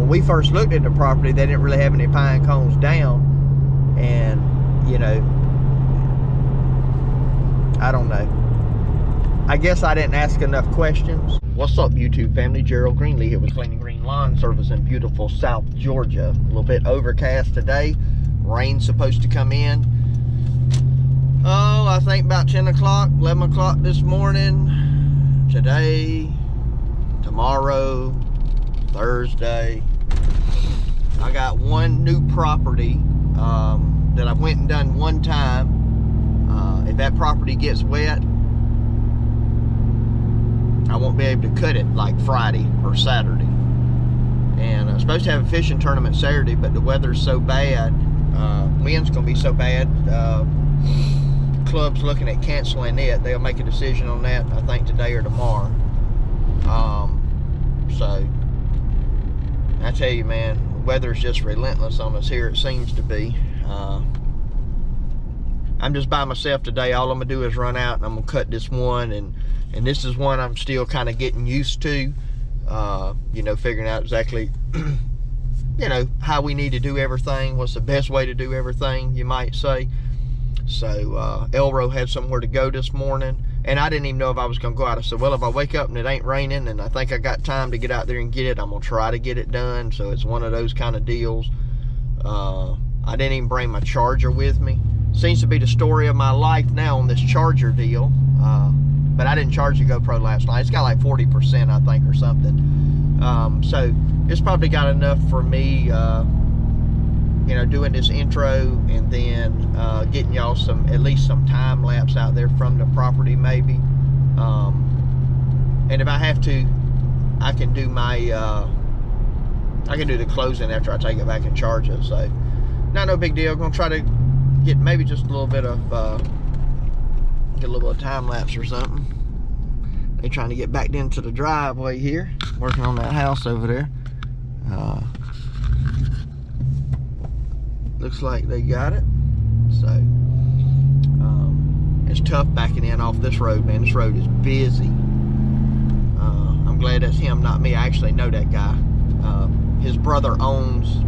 when we first looked at the property, they didn't really have any pine cones down. And, you know, I don't know. I guess I didn't ask enough questions. What's up, YouTube family? Gerald Greenlee here with Clean & Green Lawn Service in beautiful South Georgia. A little bit overcast today. Rain's supposed to come in. Oh, I think about 10 o'clock, 11 o'clock this morning. Today, tomorrow, Thursday. I got one new property that I went and done one time. If that property gets wet, I won't be able to cut it like Friday or Saturday. And I'm supposed to have a fishing tournament Saturday, but the weather's so bad, wind's gonna be so bad, club's looking at canceling it. They'll make a decision on that, I think, today or tomorrow. So I tell you, man, the weather's just relentless on us here, it seems to be. I'm just by myself today. All I'm gonna do is run out and I'm gonna cut this one, and this is one I'm still kind of getting used to, you know, figuring out exactly you know, how we need to do everything, what's the best way to do everything, you might say. So Elro had somewhere to go this morning, and I didn't even know if I was gonna go out. I said, well, if I wake up and it ain't raining and I think I got time to get out there and get it, I'm gonna try to get it done. So it's one of those kind of deals. I didn't even bring my charger with me. Seems to be the story of my life now on this charger deal. But I didn't charge the GoPro last night. It's got like 40%, I think, or something. So it's probably got enough for me, you know, doing this intro and then getting y'all at least some time lapse out there from the property, maybe. And if I have to, I can do my, I can do the closing after I take it back and charge it. So not no big deal. I'm gonna try to get maybe just a little bit of get a little bit of time lapse or something. They're trying to get back into the driveway here, working on that house over there. Looks like they got it. So it's tough backing in off this road, man. This road is busy. I'm glad that's him, not me. I actually know that guy. His brother owns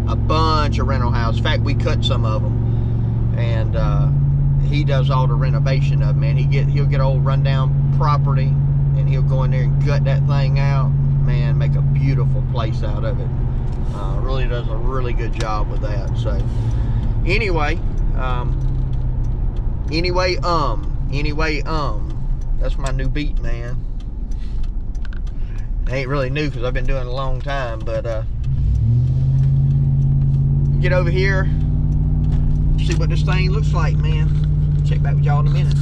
a bunch of rental houses. In fact, we cut some of them. And he does all the renovation of them, man. He'll get old rundown property and he'll go in there and gut that thing out, man, make a beautiful place out of it. Really does a really good job with that. So anyway, that's my new beat, man. It ain't really new because I've been doing it a long time, but get over here, see what this thing looks like, man. Check back with y'all in a minute.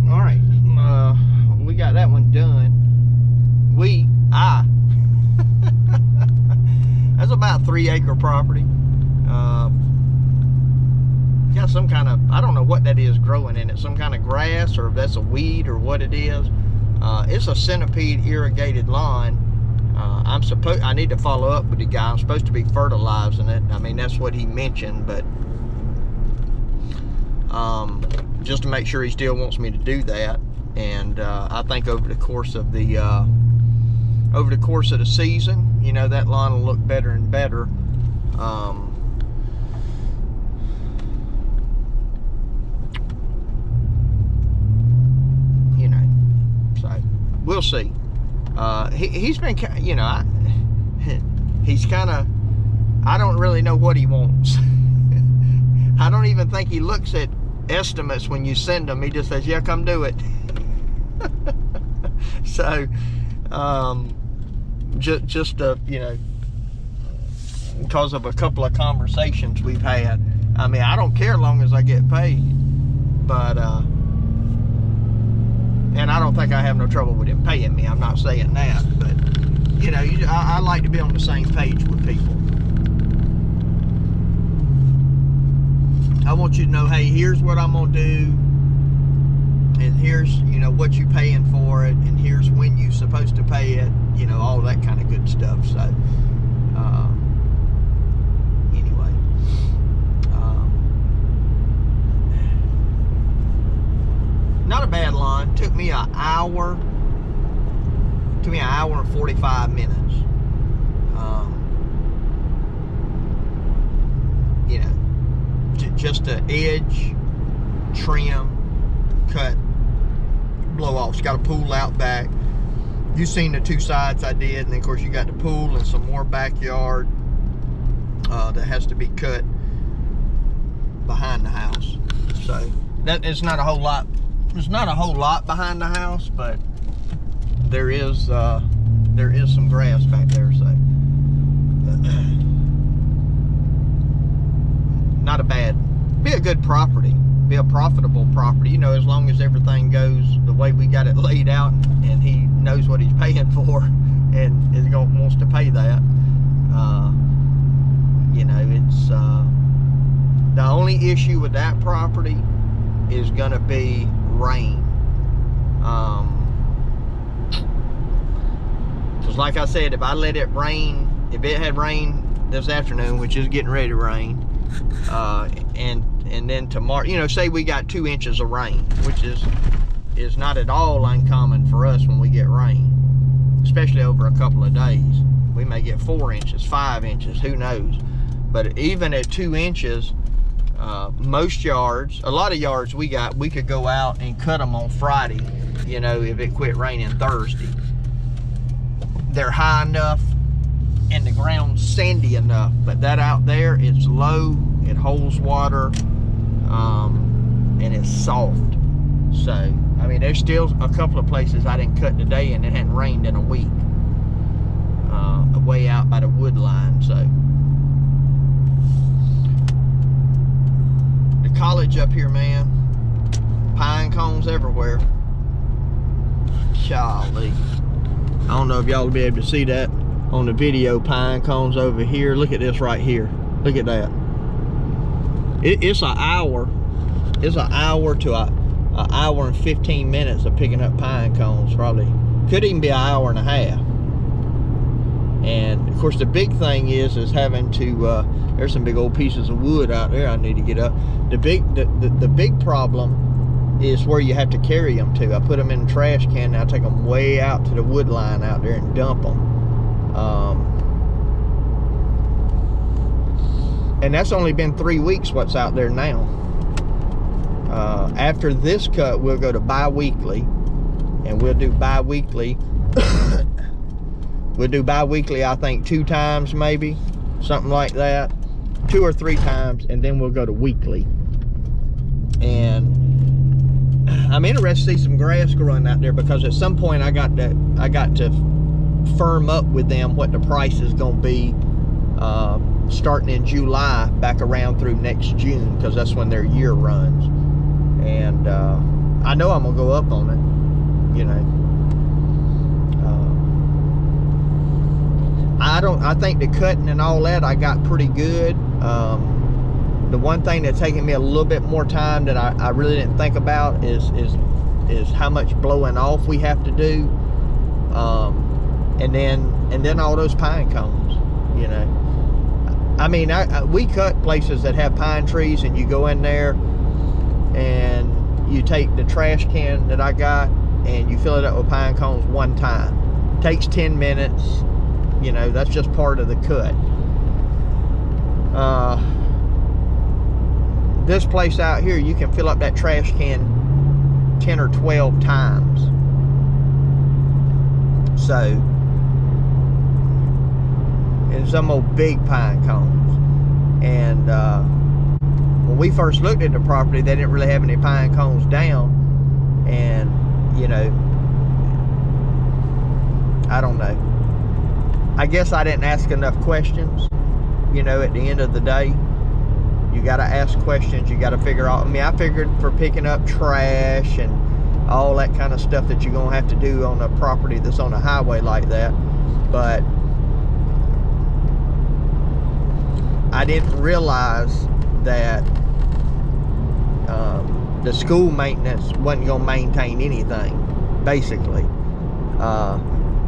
All right, we got that one done. That's about 3-acre property. Got some kind of, I don't know what that is growing in it, some kind of grass, or if that's a weed or what it is. It's a centipede irrigated lawn. I need to follow up with the guy. I'm supposed to be fertilizing it. I mean, that's what he mentioned, but just to make sure he still wants me to do that. And I think over the course of the season, you know, that lawn will look better and better. see. He's been, you know, he's kind of, I don't really know what he wants. I don't even think he looks at estimates when you send them. He just says, yeah, come do it. So, just you know, because of a couple of conversations we've had. I mean, I don't care as long as I get paid, but and I don't think I have no trouble with him paying me. I'm not saying that, but you know, I like to be on the same page with people. I want you to know, hey, here's what I'm gonna do, and here's, you know, what you paying for it, and here's when you're supposed to pay it, you know, all that kind of good stuff. So anyway, not a bad line. Took me an hour and 45 minutes. You know, just to edge, trim, cut, blow off. It's got a pool out back. You've seen the two sides I did, and then of course you got the pool and some more backyard that has to be cut behind the house. So that is not a whole lot. There's not a whole lot behind the house, but there is some grass back there. So not a bad. Be a good property. Be a profitable property, you know, as long as everything goes the way we got it laid out, and he knows what he's paying for, and wants to pay that. You know, it's the only issue with that property is gonna be rain. Because like I said, if I let it rain, if it had rained this afternoon, which is getting ready to rain, and then tomorrow, you know, say we got 2 inches of rain, which is not at all uncommon for us when we get rain, especially over a couple of days. We may get 4 inches, 5 inches, who knows. But even at 2 inches, most yards, a lot of yards we could go out and cut them on Friday, you know, if it quit raining Thursday. They're high enough and the ground's sandy enough, but that out there, it's low, it holds water, and it's soft. So, I mean, there's still a couple of places I didn't cut today and it hadn't rained in a week, way out by the wood line. So the college up here, man, pine cones everywhere. Golly, I don't know if y'all will be able to see that on the video. Pine cones over here. Look at this right here. Look at that. It's an hour. It's an hour to an hour and 15 minutes of picking up pine cones. Probably could even be an hour and a half. And of course, the big thing is having to. There's some big old pieces of wood out there I need to get up. The big problem is where you have to carry them to. I put them in a trash can. Now I take them way out to the wood line out there and dump them. And that's only been 3 weeks what's out there now. After this cut, we'll go to bi-weekly, and we'll do bi-weekly. We'll do bi-weekly, I think 2 times maybe, something like that, 2 or 3 times, and then we'll go to weekly. And I'm interested to see some grass growing out there, because at some point I got to firm up with them what the price is going to be starting in July back around through next June, because that's when their year runs. And I know I'm gonna go up on it, you know. I think the cutting and all that I got pretty good. The one thing that's taking me a little bit more time that I really didn't think about is how much blowing off we have to do, and then all those pine cones, you know. I mean, we cut places that have pine trees, and you go in there and you take the trash can that I got and you fill it up with pine cones one time. Takes 10 minutes, you know, that's just part of the cut. This place out here, you can fill up that trash can 10 or 12 times. So, and some old big pine cones. And when we first looked at the property, they didn't really have any pine cones down. And, you know, I don't know. I guess I didn't ask enough questions. You know, at the end of the day, you got to ask questions. You got to figure out. I mean, I figured for picking up trash and all that kind of stuff that you're going to have to do on a property that's on a highway like that. But I didn't realize that the school maintenance wasn't going to maintain anything, basically.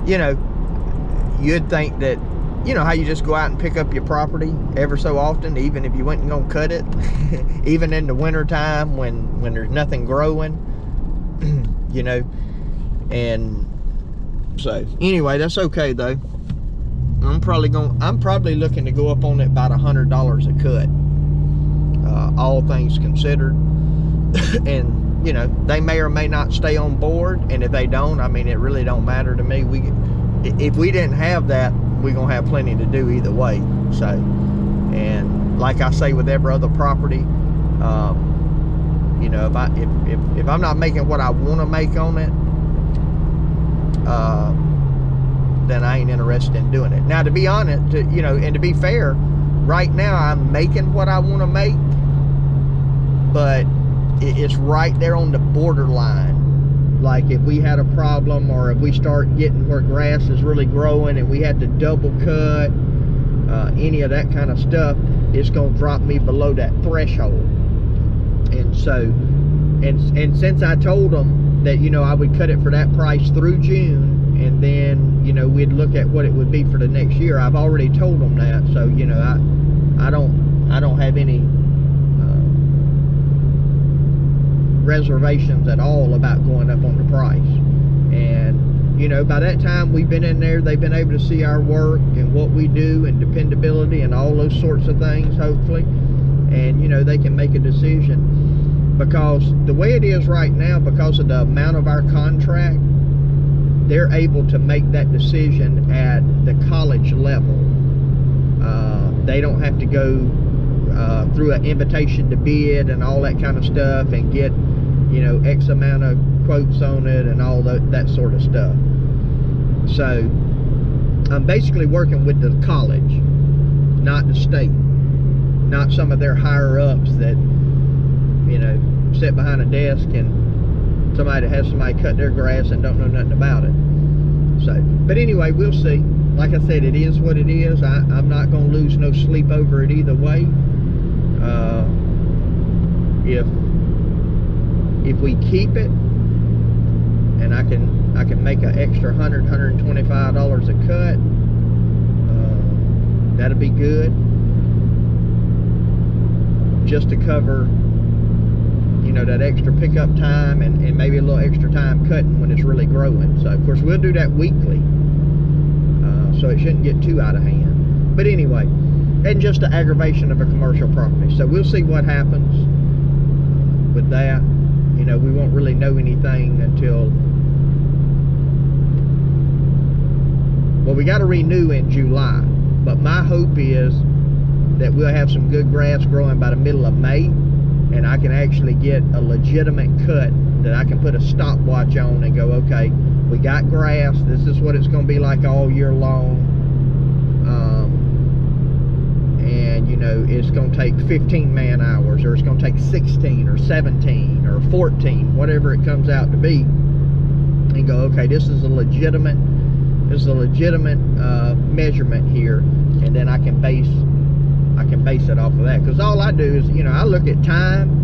You know, you'd think that, you know how you just go out and pick up your property ever so often, even if you wasn't going to cut it, even in the winter time when there's nothing growing, you know. And so anyway, that's okay though. I'm probably looking to go up on it about $100 a cut, all things considered. And you know, they may or may not stay on board, and if they don't, I mean, it really don't matter to me. If we didn't have that, we're gonna have plenty to do either way. So, and like I say with every other property, you know, if I'm not making what I want to make on it, then I ain't interested in doing it. Now, to be honest, you know, and to be fair, right now I'm making what I want to make, but it's right there on the borderline. Like if we had a problem, or if we start getting where grass is really growing and we had to double cut, any of that kind of stuff, it's going to drop me below that threshold. And so, and since I told them that, you know, I would cut it for that price through June, and then, you know, we'd look at what it would be for the next year, I've already told them that. So, you know, I don't have any reservations at all about going up on the price. And you know, by that time we've been in there, they've been able to see our work and what we do and dependability and all those sorts of things, hopefully. And you know, they can make a decision, because the way it is right now, because of the amount of our contract, they're able to make that decision at the college level. They don't have to go through an invitation to bid and all that kind of stuff and get, you know, X amount of quotes on it and all that sort of stuff. So I'm basically working with the college, not the state, not some of their higher ups that, you know, sit behind a desk and somebody cut their grass and don't know nothing about it. So, but anyway, we'll see. Like I said, it is what it is. I'm not going to lose no sleep over it either way. If we keep it, and I can make an extra $125 a cut, that'll be good, just to cover, you know, that extra pickup time and maybe a little extra time cutting when it's really growing. So of course we'll do that weekly, so it shouldn't get too out of hand. But anyway, and just the aggravation of a commercial property. So we'll see what happens with that. You know, we won't really know anything until, well, we got to renew in July. But my hope is that we'll have some good grass growing by the middle of May, and I can actually get a legitimate cut that I can put a stopwatch on and go, okay, we got grass, this is what it's going to be like all year long. And you know, it's going to take 15 man hours, or it's going to take 16 or 17 or 14, whatever it comes out to be, and go, okay, this is a legitimate measurement here, and then I can base it off of that. Because all I do is, you know, I look at time.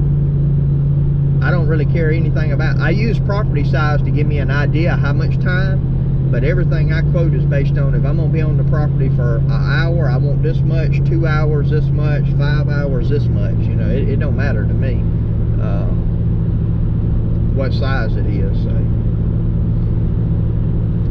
I don't really care anything about, I use property size to give me an idea how much time, but everything I quote is based on, if I'm going to be on the property for an hour, I want this much, 2 hours this much, 5 hours this much. You know, it don't matter to me what size it is. So,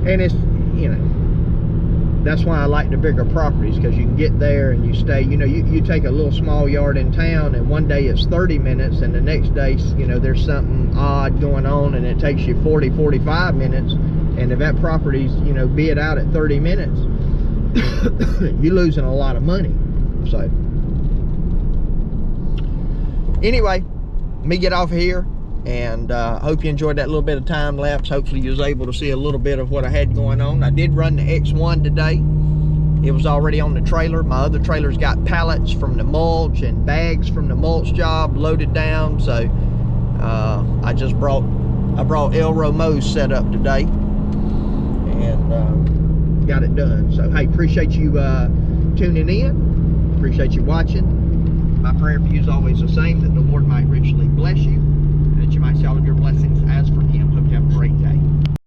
and it's, you know, that's why I like the bigger properties, because you can get there and you stay, you know, you take a little small yard in town, and one day it's 30 minutes and the next day, you know, there's something odd going on and it takes you 40-45 minutes, And if that property's, you know, bid out at 30 minutes, you're losing a lot of money. So anyway, let me get off here, and hope you enjoyed that little bit of time lapse. Hopefully you was able to see a little bit of what I had going on. I did run the X1 today. It was already on the trailer. My other trailer's got pallets from the mulch and bags from the mulch job loaded down. So I brought Elro Mo's set up today, and got it done. So hey, appreciate you tuning in. Appreciate you watching. My prayer for you is always the same, that the Lord might richly bless you, and that you might see all of your blessings as from Him. Hope you have a great